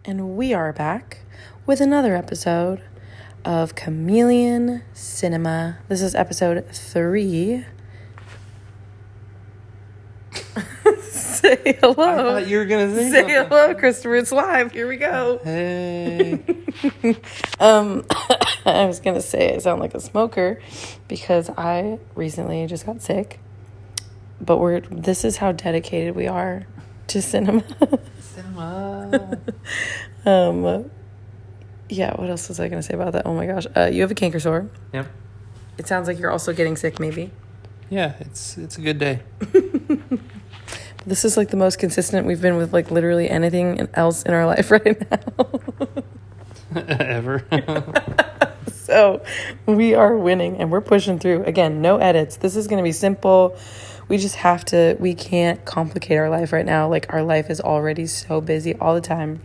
and we are back with another episode of Chameleon Cinema. This is episode 3. Say hello. I thought you were going to say hello, Christopher. It's live. Here we go. Hey. I was going to say I sound like a smoker because I recently just got sick. But this is how dedicated we are to cinema. Yeah, what else was I going to say about that? Oh my gosh. You have a canker sore. Yep. It sounds like you're also getting sick, maybe. Yeah, it's a good day. This is like the most consistent we've been with like literally anything else in our life right now. Ever. So we are winning and we're pushing through. Again, no edits. This is going to be simple. We can't complicate our life right now. Like, our life is already so busy all the time.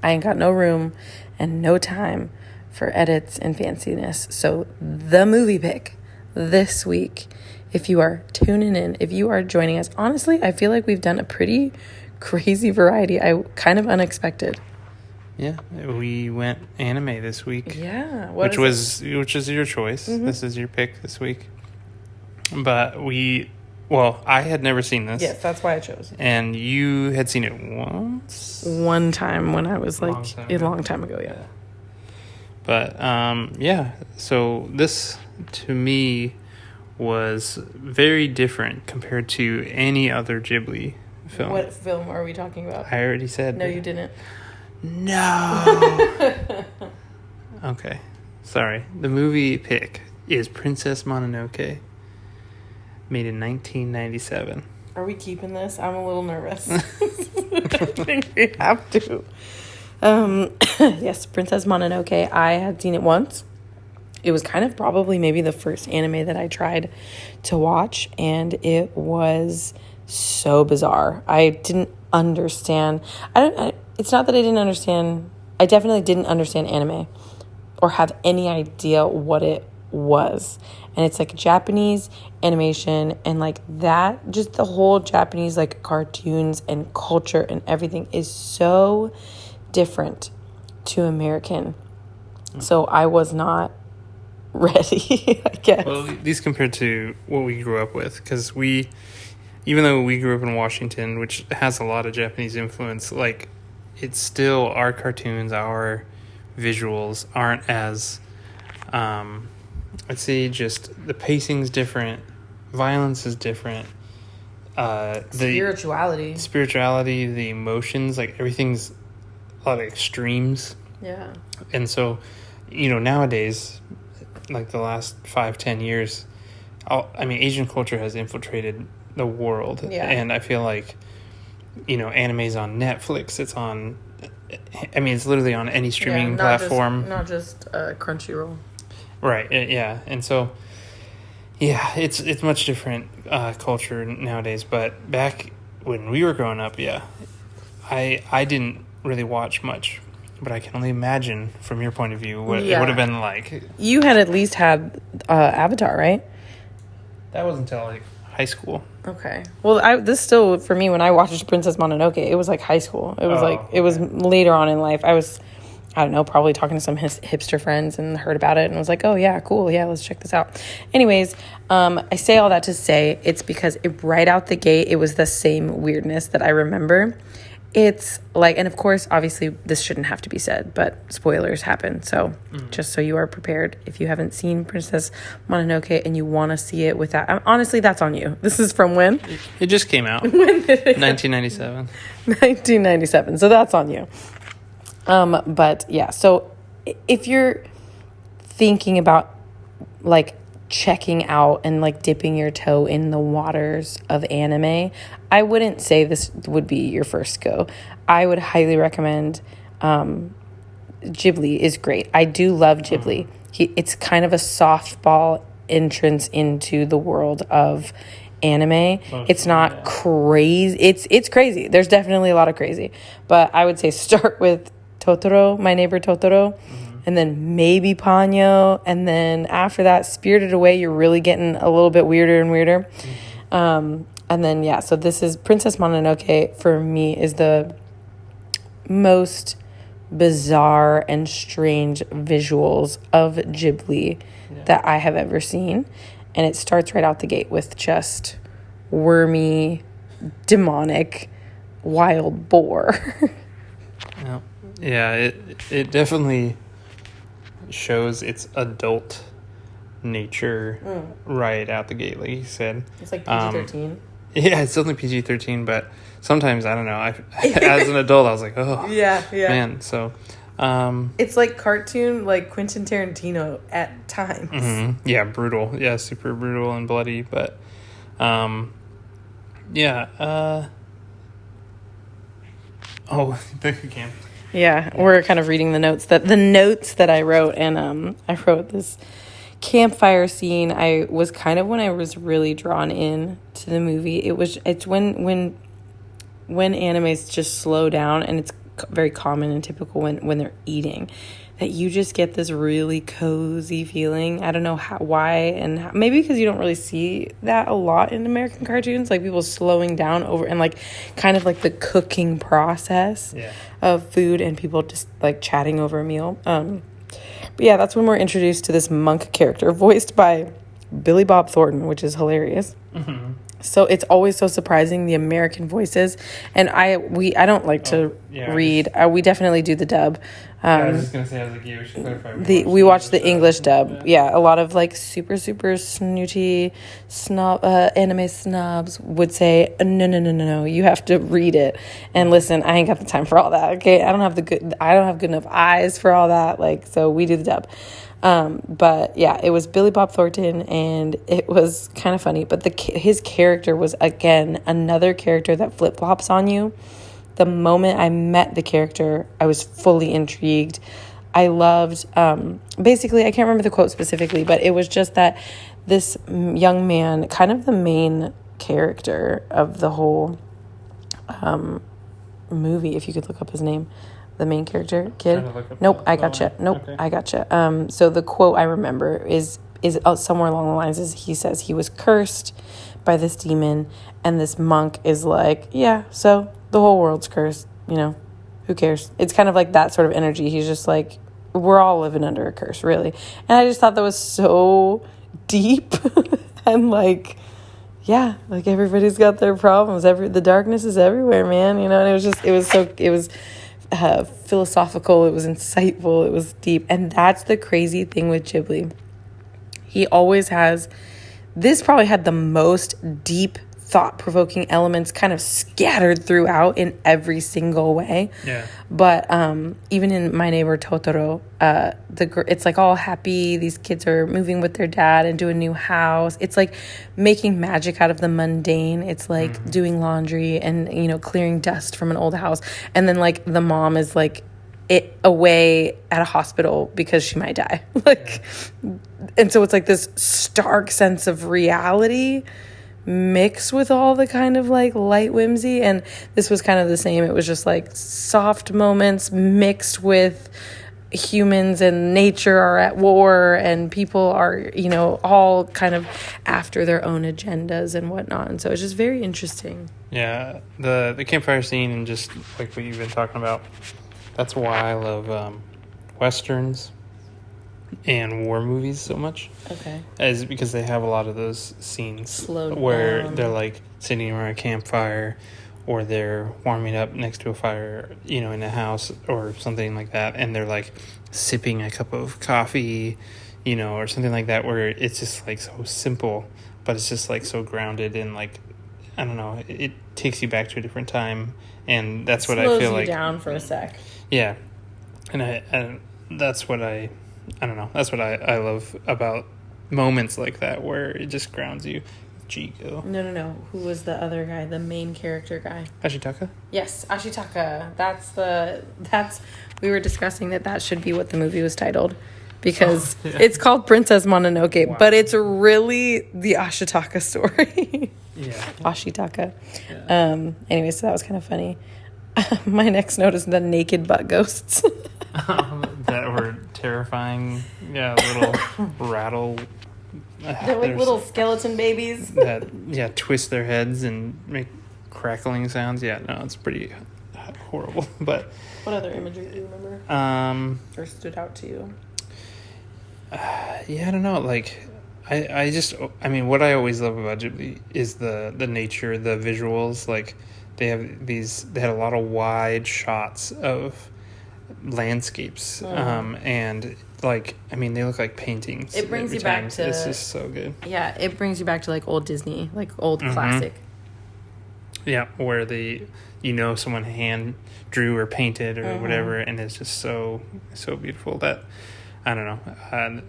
I ain't got no room and no time for edits and fanciness. So the movie pick this week, if you are tuning in, if you are joining us, honestly, I feel like we've done a pretty crazy variety. Kind of unexpected. Yeah, we went anime this week. Yeah. Which is your choice. Mm-hmm. This is your pick this week. But I had never seen this. Yes, that's why I chose. And you had seen it once? One time when I was like a long time ago, yeah. But, so this, to me, was very different compared to any other Ghibli film. What film are we talking about? I already said. No, you didn't. No. Okay. Sorry. The movie pick is Princess Mononoke, made in 1997. Are we keeping this? I'm a little nervous. I think we have to. Yes, Princess Mononoke. I had seen it once. It was kind of probably maybe the first anime that I tried to watch, and it was so bizarre. I didn't understand. It's not that I didn't understand. I definitely didn't understand anime or have any idea what it was. And it's like Japanese animation and like that, just the whole Japanese like cartoons and culture and everything is so different to American. So I was not ready, I guess. Well, at least compared to what we grew up with, because even though we grew up in Washington, which has a lot of Japanese influence, like, it's still, our cartoons, our visuals aren't as, I'd say just the pacing's different, violence is different, spirituality, the emotions, like, everything's a lot of extremes. Yeah. And so, nowadays, like the last 5-10 years, Asian culture has infiltrated the world. Yeah. And I feel like, anime's on Netflix. It's on, it's literally on any streaming platform. Not just Crunchyroll. Right. Yeah. And so, yeah, it's much different culture nowadays. But back when we were growing up, yeah, I didn't really watch much. But I can only imagine, from your point of view, what it would have been like. You had at least had Avatar, right? That wasn't until, like, high school. Okay. Well, this still, for me, when I watched Princess Mononoke, it was, like, high school. It was, it was later on in life. I was, I don't know, probably talking to some hipster friends and heard about it and was like, oh, yeah, cool. Yeah, let's check this out. Anyways, I say all that to say it's because right out the gate, it was the same weirdness that I remember. It's like, and of course, obviously, this shouldn't have to be said, but spoilers happen. So just so you are prepared, if you haven't seen Princess Mononoke and you want to see it without, honestly, that's on you. This is from when? It just came out. When did it 1997. 1997. So that's on you. But yeah, so if you're thinking about like checking out and like dipping your toe in the waters of anime, I wouldn't say this would be your first go. I would highly recommend Ghibli is great. I do love Ghibli. It's kind of a softball entrance into the world of anime. It's not crazy. It's crazy. There's definitely a lot of crazy. But I would say start with Totoro, My Neighbor Totoro. And then maybe Ponyo. And then after that, Spirited Away, you're really getting a little bit weirder and weirder. And then, so this is Princess Mononoke, for me, is the most bizarre and strange visuals of Ghibli that I have ever seen. And it starts right out the gate with just wormy, demonic, wild boar. Yeah, it definitely shows its adult nature right out the gate, like you said. It's like PG-13. Yeah, it's only PG-13, but sometimes, I don't know, as an adult, I was like, oh, yeah. man, so... it's like cartoon, like Quentin Tarantino at times. Mm-hmm. Yeah, brutal. Yeah, super brutal and bloody, but... Oh, thank you, Cam. Yeah, we're kind of reading the notes that I wrote, and I wrote this campfire scene. I was kind of when I was really drawn in to the movie. It's when animes just slow down, and it's very common and typical when they're eating, that you just get this really cozy feeling. I don't know why, and maybe because you don't really see that a lot in American cartoons, like people slowing down over and like kind of like the cooking process of food and people just like chatting over a meal. But yeah, that's when we're introduced to this monk character voiced by Billy Bob Thornton, which is hilarious. Mm-hmm. So it's always so surprising, the American voices. And I don't like to read. We definitely do the dub. I was just going to say, I was like, yeah, we should clarify. We watch the English dub. Yeah, a lot of like super snooty anime snobs would say, no, you have to read it. And listen, I ain't got the time for all that. Okay, I don't have good enough eyes for all that. Like, so we do the dub. But yeah, it was Billy Bob Thornton, and it was kind of funny. But his character was, again, another character that flip-flops on you. The moment I met the character, I was fully intrigued. I loved, basically, I can't remember the quote specifically, but it was just that this young man, kind of the main character of the whole movie, if you could look up his name. The main character, kid. Nope, I gotcha. I gotcha. So the quote I remember is somewhere along the lines is he says he was cursed by this demon, and this monk is like, yeah, so the whole world's cursed. You know, who cares? It's kind of like that sort of energy. He's just like, we're all living under a curse, really. And I just thought that was so deep and like, yeah, like everybody's got their problems. The darkness is everywhere, man. You know, and it was philosophical, it was insightful, it was deep. And that's the crazy thing with Ghibli. He always has, this probably had the most deep, thought-provoking elements kind of scattered throughout in every single way. Yeah. But even in My Neighbor Totoro, it's like all happy. These kids are moving with their dad into a new house. It's like making magic out of the mundane. It's like doing laundry and, you know, clearing dust from an old house. And then like the mom is like away at a hospital because she might die. And so it's like this stark sense of reality mixed with all the kind of like light whimsy, and this was kind of the same. It was just like soft moments mixed with humans and nature are at war, and people are, you know, all kind of after their own agendas and whatnot. And so it's just very interesting. Yeah, the campfire scene and just like what you've been talking about, that's why I love westerns and war movies so much. Okay. Is because they have a lot of those scenes where they're like sitting around a campfire, or they're warming up next to a fire, you know, in a house or something like that, and they're like sipping a cup of coffee, you know, or something like that, where it's just like so simple, but it's just like so grounded and like, I don't know, it takes you back to a different time, and that's what I feel like. Slows you down for a sec. Yeah, and that's what I don't know. That's what I love about moments like that, where it just grounds you. Jigo. No. Who was the other guy? The main character guy. Ashitaka? Yes, Ashitaka. We were discussing that should be what the movie was titled, because it's called Princess Mononoke, wow. But it's really the Ashitaka story. Yeah. Ashitaka. Yeah. Anyway, so that was kind of funny. My next note is the naked butt ghosts. That were terrifying. Yeah, little rattle. They're like little skeleton babies. that twist their heads and make crackling sounds. Yeah, no, it's pretty horrible. But What other imagery do you remember? Or stood out to you? Yeah, I don't know. Like, I mean, what I always love about Ghibli is the nature, the visuals. Like, they had a lot of wide shots of landscapes, and like, I mean, they look like paintings. It brings you back to. It's just so good. Yeah, it brings you back to like old Disney, like old classic. Yeah, where someone hand drew or painted or whatever, and it's just so beautiful that I don't know.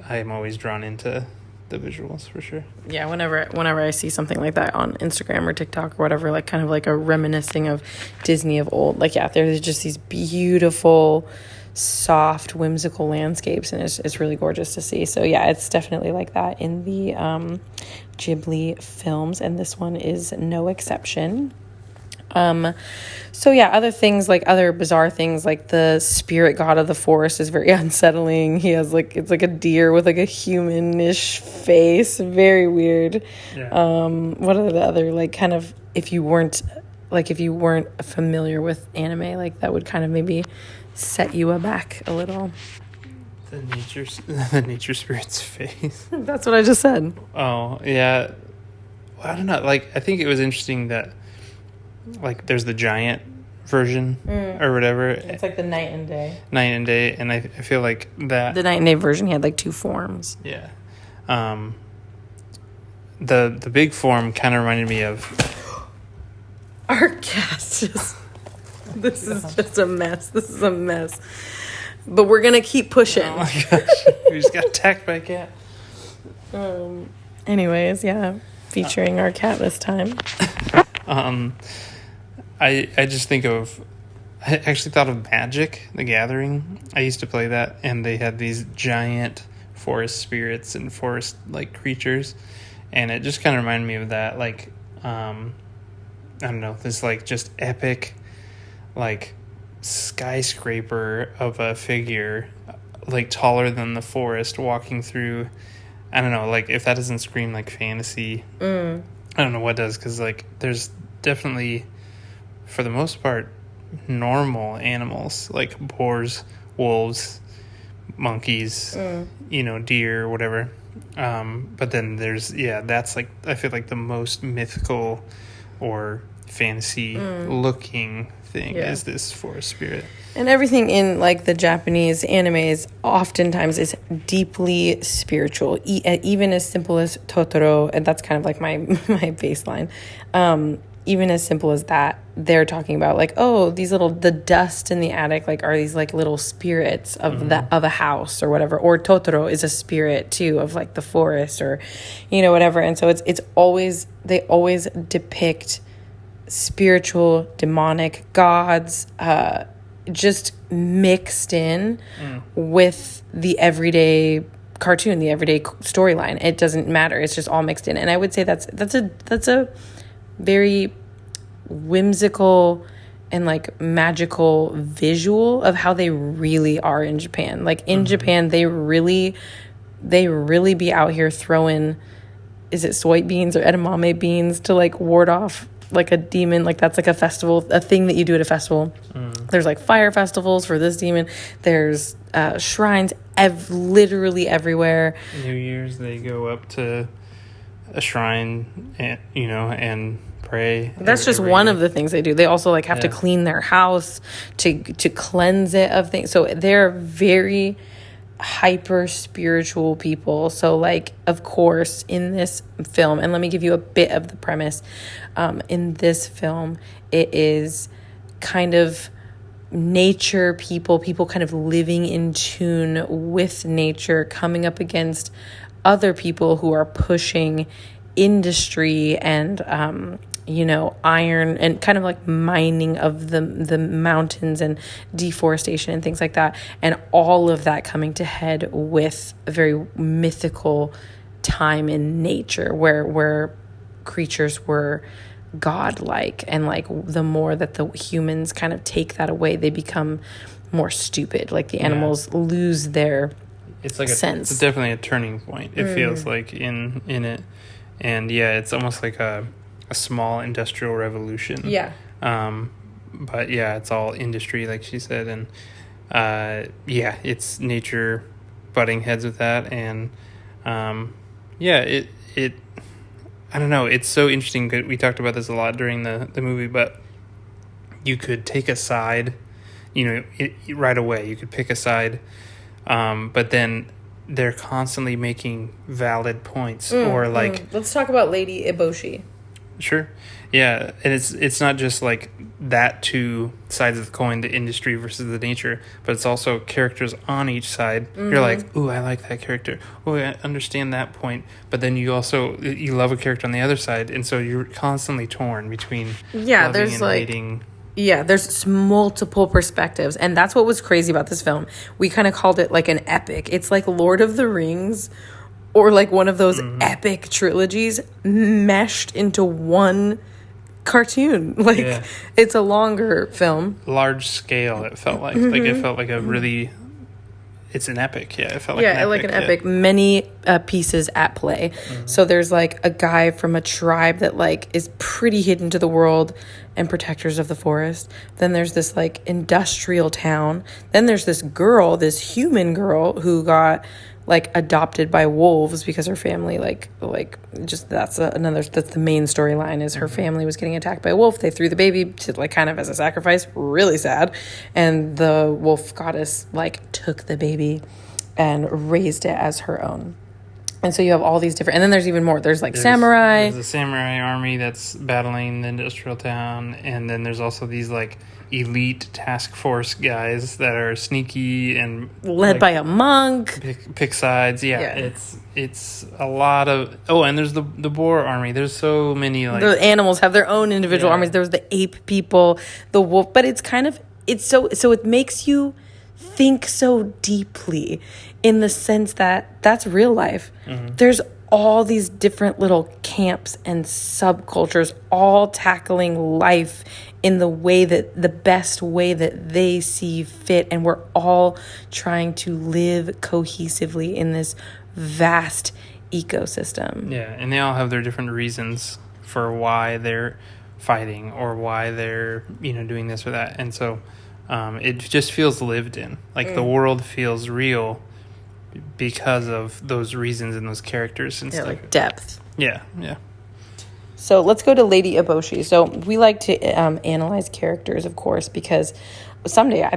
I am always drawn into the visuals for sure. Yeah, whenever I see something like that on Instagram or TikTok or whatever, like kind of like a reminiscing of Disney of old. Like, yeah, there's just these beautiful, soft, whimsical landscapes, and it's really gorgeous to see. So yeah, it's definitely like that in the Ghibli films, and this one is no exception. So yeah, other bizarre things, like the spirit god of the forest is very unsettling. He has it's like a deer with like a humanish face, very weird. Yeah. What are the other, like, kind of, if you weren't familiar with anime, like that would kind of maybe set you aback a little. The nature spirit's face. That's what I just said. Oh yeah, well, I don't know. Like, I think it was interesting that, like, there's the giant version or whatever. It's like the night and day, and I feel like that the night and day version, he had like two forms. Yeah. The big form kind of reminded me of our cat. This is just a mess. This is a mess. But we're gonna keep pushing. Oh my gosh, we just got attacked by a cat. Anyways, yeah, featuring our cat this time. I just think of, I actually thought of Magic: The Gathering. I used to play that, and they had these giant forest spirits and forest like creatures, and it just kind of reminded me of that. Like, I don't know, this like just epic, like skyscraper of a figure, like taller than the forest, walking through. I don't know, like, if that doesn't scream like fantasy, I don't know what does, because like there's definitely, for the most part, normal animals like boars, wolves, monkeys, deer, whatever. But then there's, that's like, I feel like the most mythical or fantasy looking thing is this forest spirit. And everything in like the Japanese animes oftentimes is deeply spiritual, even as simple as Totoro, and that's kind of like my baseline. Even as simple as that, they're talking about like, oh, the dust in the attic, like, are these like little spirits of of a house or whatever. Or Totoro is a spirit too of like the forest, or whatever. And so it's always, they always depict spiritual, demonic gods, just mixed in with the everyday cartoon, the everyday storyline. It doesn't matter. It's just all mixed in. And I would say that's a very whimsical and like magical visual of how they really are in Japan. Like in Japan, they really be out here throwing, is it soybeans or edamame beans to like ward off like a demon. Like that's like a festival, a thing that you do at a festival. There's like fire festivals for this demon. There's shrines literally everywhere. New Year's, they go up to a shrine and pray. That's just one of the things they do. They also like have to clean their house to cleanse it of things. So they're very hyper spiritual people. So like, of course, in this film, and let me give you a bit of the premise, in this film, it is kind of nature people kind of living in tune with nature, coming up against other people who are pushing industry and iron and kind of like mining of the mountains and deforestation and things like that, and all of that coming to head with a very mythical time in nature where creatures were godlike, and like the more that the humans kind of take that away, they become more stupid. Like the animals lose their sense. It's definitely a turning point. It feels like in it, and it's almost like a small industrial revolution. But yeah, it's all industry, like she said, and it's nature butting heads with that, and it I don't know, it's so interesting. We talked about this a lot during the movie, but you could take a side, right away. You could pick a side, but then they're constantly making valid points, or like. Let's talk about Lady Eboshi. Sure. Yeah, and it's not just like that two sides of the coin, the industry versus the nature, but it's also characters on each side. You're like, ooh, I like that character. Oh, I understand that point. But then you love a character on the other side, and so you're constantly torn between loving there's and like hating. Yeah, there's multiple perspectives, and that's what was crazy about this film. We kind of called it like an epic. It's like Lord of the Rings, or like one of those epic trilogies meshed into one cartoon. Like, it's a longer film. Large scale, it felt like. Like, it felt like a really... It's an epic, yeah. It felt like an epic. Many pieces at play. So there's like a guy from a tribe that like is pretty hidden to the world and protectors of the forest. Then there's this like industrial town. Then there's this girl, this human girl who got like adopted by wolves because her family that's the main storyline is her family was getting attacked by a wolf. They threw the baby to like kind of as a sacrifice, really sad, and the wolf goddess like took the baby and raised it as her own. And so you have all these different, and then there's even more. There's samurai. There's a samurai army that's battling the industrial town, and then there's also these like elite task force guys that are sneaky and led by a monk. Pick sides. Yeah. It's a lot of. Oh, and there's the boar army. There's so many like the animals have their own individual armies. There was the ape people, the wolf, but it's so it makes you think so deeply in the sense that that's real life. There's all these different little camps and subcultures all tackling life in the best way that they see fit, and we're all trying to live cohesively in this vast ecosystem. Yeah, and they all have their different reasons for why they're fighting or why they're doing this or that, and so it just feels lived in. Like the world feels real because of those reasons and those characters and stuff. Like depth. Yeah. So let's go to Lady Eboshi. So we like to analyze characters, of course, because someday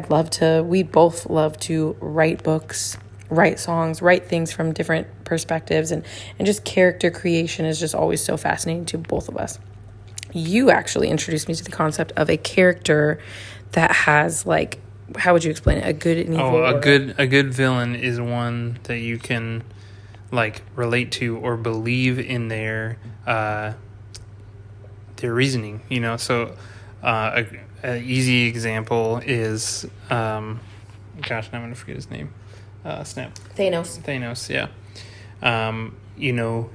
we both love to write books, write songs, write things from different perspectives, and just character creation is just always so fascinating to both of us. You actually introduced me to the concept of a character that has like, how would you explain it? A good and evil. A good villain is one that you can like relate to or believe in their reasoning. So an easy example is now I'm gonna forget his name. Snap. Thanos. Yeah.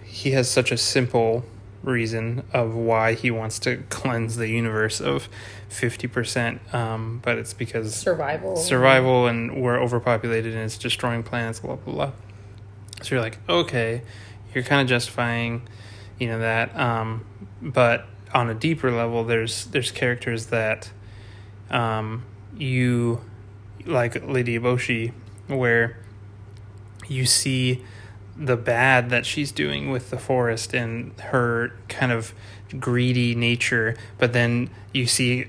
He has such a simple reason of why he wants to cleanse the universe of 50%, but it's because survival and we're overpopulated and it's destroying planets, blah blah blah. So you're like, okay, you're kind of justifying that, but on a deeper level there's characters that you like Lady Eboshi, where you see the bad that she's doing with the forest and her kind of greedy nature, but then you see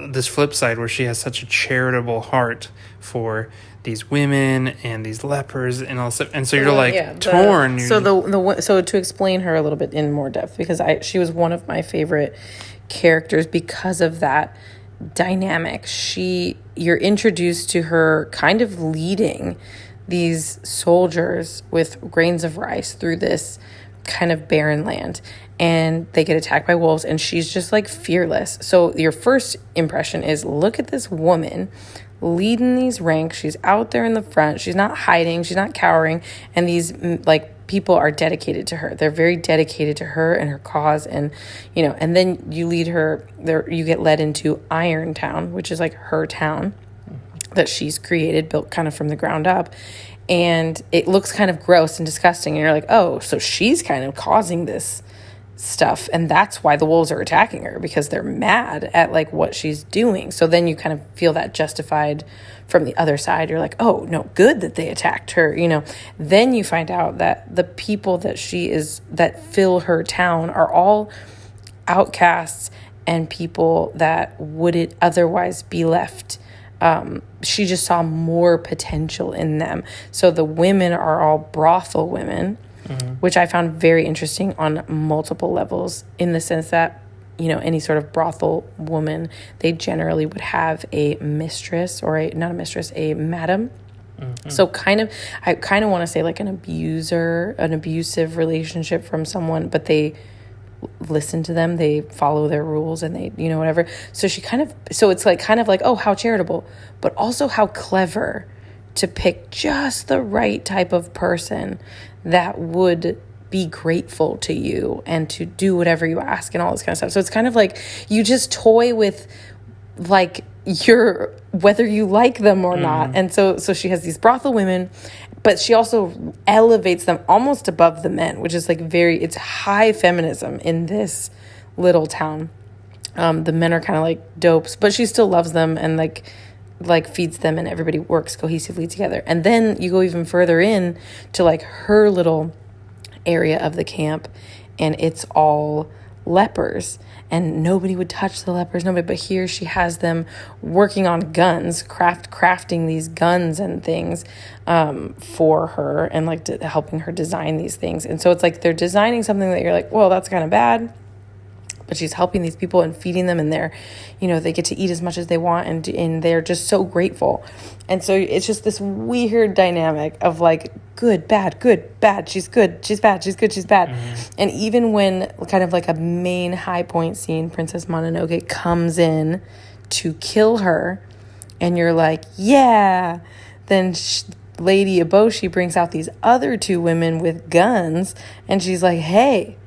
this flip side where she has such a charitable heart for these women and these lepers and all stuff, and so you're torn. So to explain her a little bit in more depth, because she was one of my favorite characters because of that dynamic. You're introduced to her kind of leading these soldiers with grains of rice through this kind of barren land, and they get attacked by wolves, and she's just like fearless. So your first impression is, look at this woman leading these ranks. She's out there in the front. She's not hiding. She's not cowering. And these like people are dedicated to her. They're very dedicated to her and her cause. And, and then you lead her there. You get led into Iron Town, which is like her town that she's created, built kind of from the ground up. And it looks kind of gross and disgusting. And you're like, oh, so she's kind of causing this stuff, and that's why the wolves are attacking her, because they're mad at like what she's doing. So then you kind of feel that justified from the other side. You're like, oh no, good that they attacked her, you know. Then you find out that the people that fill her town are all outcasts and people that wouldn't otherwise be left. She just saw more potential in them. So the women are all brothel women, which I found very interesting on multiple levels, in the sense that, you know, any sort of brothel woman, they generally would have a mistress, or a madam. So I kind of want to say like an abusive relationship from someone, but they listen to them, they follow their rules, and they, you know, whatever. So it's like kind of like, oh, how charitable, but also how clever to pick just the right type of person that would be grateful to you and to do whatever you ask and all this kind of stuff. So it's kind of like you just toy with like whether you like them or not. And so she has these brothel women, but she also elevates them almost above the men, which is like it's high feminism in this little town. The men are kind of like dopes, but she still loves them and like feeds them, and everybody works cohesively together. And then you go even further in to like her little area of the camp, and it's all lepers, and nobody would touch the lepers, but here she has them working on guns, crafting these guns and things for her, and like helping her design these things. And so it's like they're designing something that you're like, well, that's kind of bad, but she's helping these people and feeding them, and they're, you know, they get to eat as much as they want, and they're just so grateful. And so it's just this weird dynamic of like good, bad, she's good, she's bad, she's good, she's bad. And even when kind of like a main high point scene, Princess Mononoke comes in to kill her, and you're like, yeah, then Lady Eboshi brings out these other two women with guns, and she's like, hey,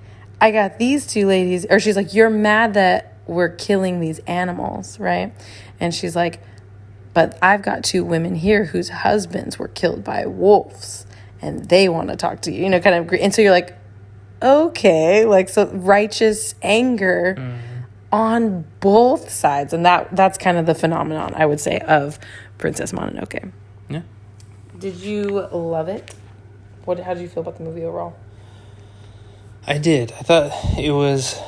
I got these two ladies, or she's like, you're mad that we're killing these animals, right? And she's like, but I've got two women here whose husbands were killed by wolves, and they want to talk to you, you know, kind of. And so you're like, okay, like, so righteous anger on both sides. And that's kind of the phenomenon, I would say, of Princess Mononoke. Yeah. Did you love it? How did you feel about the movie overall? I did. I thought it was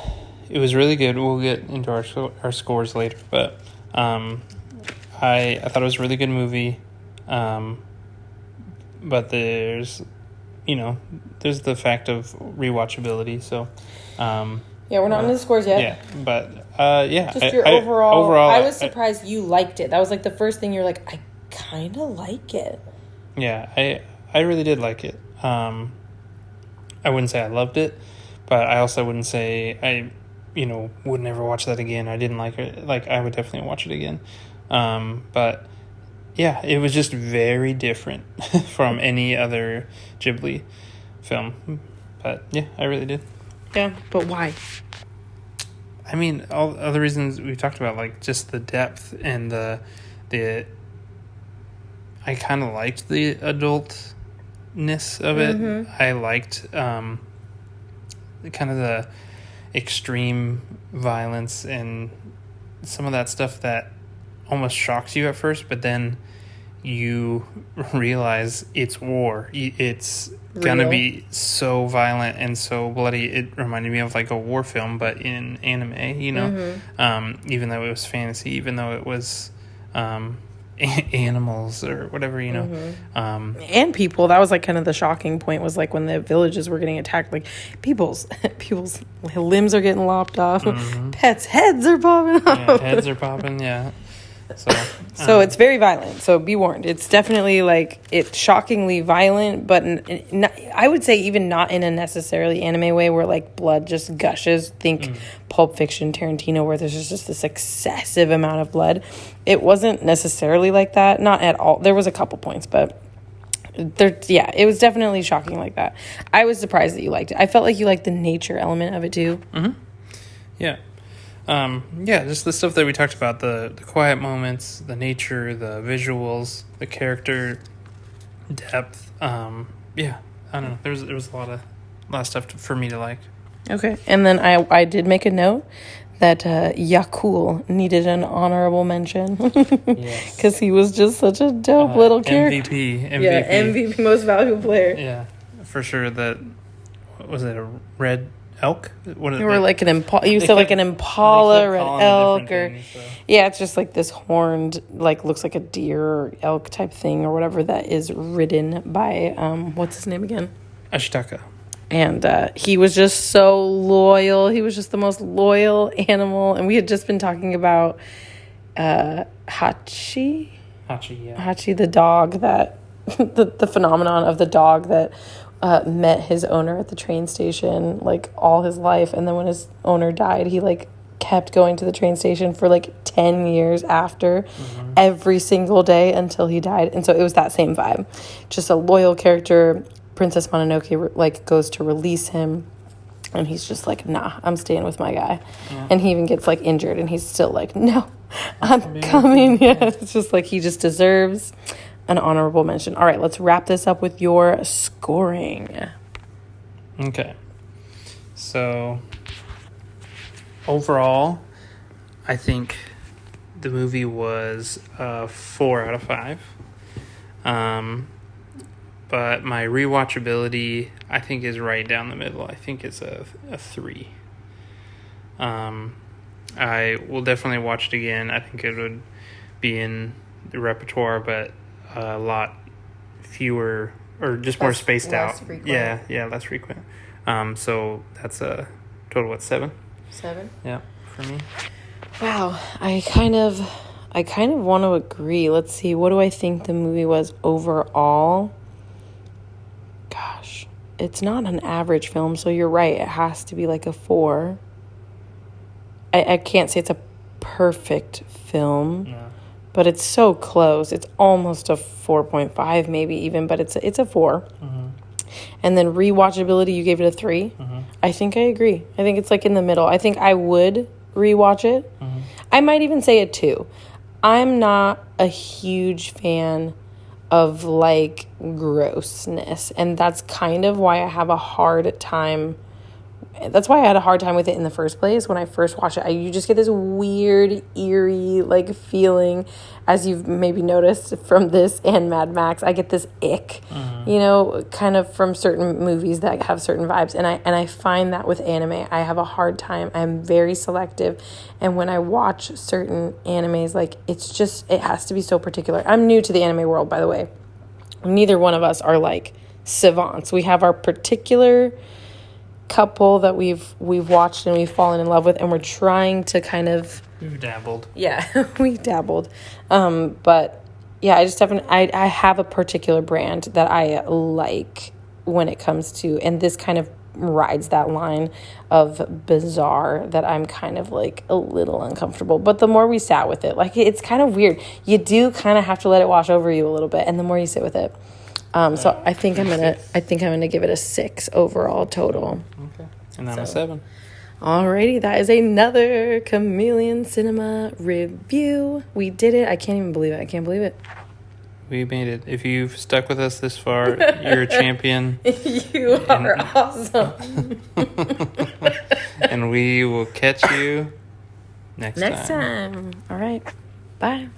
really good. We'll get into our scores later, but I thought it was a really good movie. But there's the fact of rewatchability. So yeah, we're not into the scores yet. Yeah, but just your overall. I was surprised you liked it. That was like the first thing you're like, I kind of like it. Yeah, I really did like it. I wouldn't say I loved it, but I also wouldn't say I, would never watch that again. I didn't like it. Like, I would definitely watch it again. But yeah, it was just very different from any other Ghibli film. But yeah, I really did. Yeah, but why? I mean, all the other reasons we talked about, like just the depth and the I kind of liked the adultness of it. Mm-hmm. I liked kind of the extreme violence and some of that stuff that almost shocks you at first, but then you realize it's war. It's gonna be so violent and so bloody. It reminded me of like a war film, but in anime, mm-hmm. Mm-hmm. Even though it was fantasy, even though it was animals or whatever, Mm-hmm. And people. That was like kind of the shocking point, was like when the villages were getting attacked, like people's limbs are getting lopped off, mm-hmm. Pets' heads are popping off. Yeah, heads are popping, yeah. So it's very violent. So be warned. It's definitely like, it's shockingly violent, but I would say even not in a necessarily anime way where like blood just gushes. Think Pulp Fiction, Tarantino, where there's just this excessive amount of blood. It wasn't necessarily like that. Not at all. There was a couple points, but it was definitely shocking like that. I was surprised that you liked it. I felt like you liked the nature element of it too. Mm-hmm. Yeah. Just the stuff that we talked about, the quiet moments, the nature, the visuals, the character depth. I don't know. There was a lot of stuff for me to like. Okay. And then I did make a note that Yakul needed an honorable mention. Yes. Because he was just such a dope little character. MVP. Yeah, MVP, most valuable player. Yeah, for sure. That, was it a red elk? What Or like an impala. You said like an impala or an elk or... Things, so. Yeah, it's just like this horned, like looks like a deer or elk type thing or whatever that is ridden by, what's his name again? Ashitaka. And he was just so loyal. He was just the most loyal animal. And we had just been talking about Hachi, yeah. Hachi, the dog that, the phenomenon of the dog that met his owner at the train station, like, all his life. And then when his owner died, he, like, kept going to the train station for, like, 10 years after, every single day until he died. And so it was that same vibe. Just a loyal character. Princess Mononoke, like, goes to release him. And he's just like, nah, I'm staying with my guy. Yeah. And he even gets, like, injured. And he's still like, no, I'm coming. Yeah, it's just like he just deserves an honorable mention. All right, let's wrap this up with your scoring. Okay. So, overall, I think the movie was a 4 out of 5. But my rewatchability, I think, is right down the middle. I think it's a 3. I will definitely watch it again. I think it would be in the repertoire, but a lot fewer, or just more spaced out. Frequent. Yeah, less frequent. So that's a total, 7? 7? Yeah, for me. Wow, I kind of want to agree. Let's see, what do I think the movie was overall? Gosh, it's not an average film, so you're right. It has to be like a 4. I can't say it's a perfect film, but it's so close. It's almost a 4.5 maybe even, but it's a 4. And then rewatchability, you gave it a 3. I think I agree. I think it's like in the middle. I think I would rewatch it. I might even say a 2. I'm not a huge fan of, like, grossness, and that's kind of why I have a hard time. That's why I had a hard time with it in the first place. When I first watched it, you just get this weird, eerie, like, feeling, as you've maybe noticed from this and Mad Max. I get this ick, you know, kind of from certain movies that have certain vibes, and I find that with anime, I have a hard time. I'm very selective, and when I watch certain animes, like, it's just, it has to be so particular. I'm new to the anime world, by the way. Neither one of us are, like, savants. We have our particular couple that we've watched and we've fallen in love with, and we're trying to kind of... We've dabbled. Yeah, we dabbled. But, yeah, I just definitely... I have a particular brand that I like when it comes to... And this kind of rides that line of bizarre that I'm kind of, like, a little uncomfortable. But the more we sat with it, like, it's kind of weird. You do kind of have to let it wash over you a little bit, and the more you sit with it... so I think I'm gonna give it a 6 overall total. Okay, and I'm a 7. Alrighty, that is another Chameleon Cinema review. We did it. I can't even believe it. I can't believe it. We made it. If you've stuck with us this far, you're a champion. You are awesome. And we will catch you next time. All right. Bye.